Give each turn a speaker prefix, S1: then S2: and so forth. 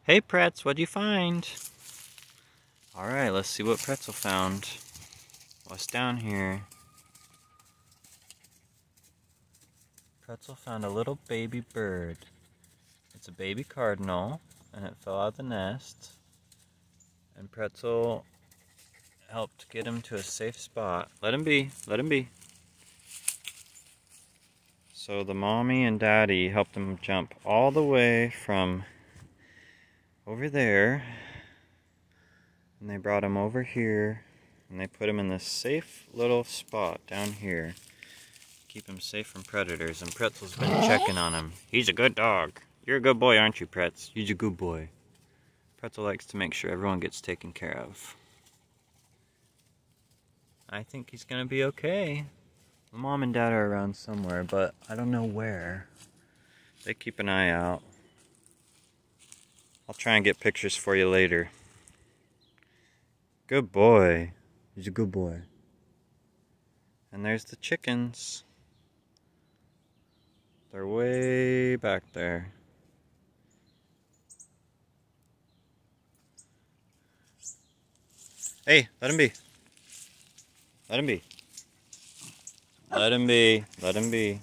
S1: Hey Pretz, what'd you find? Alright, let's see what Pretzel found. What's down here? Pretzel found a little baby bird. It's a baby cardinal, and it fell out of the nest. And Pretzel helped get him to a safe spot. Let him be, let him be. So the mommy and daddy helped him jump all the way from over there. And they brought him over here, and they put him in this safe little spot down here. Keep him safe from predators, and Pretzel's been checking on him. He's a good dog. You're a good boy, aren't you, Pretz? You're a good boy. Pretzel likes to make sure everyone gets taken care of. I think he's gonna be okay. The mom and dad are around somewhere, but I don't know where. They keep an eye out. I'll try and get pictures for you later. Good boy. He's a good boy. And there's the chickens. They're way back there. Hey, let him be. Let him be. Let him be. Let him be.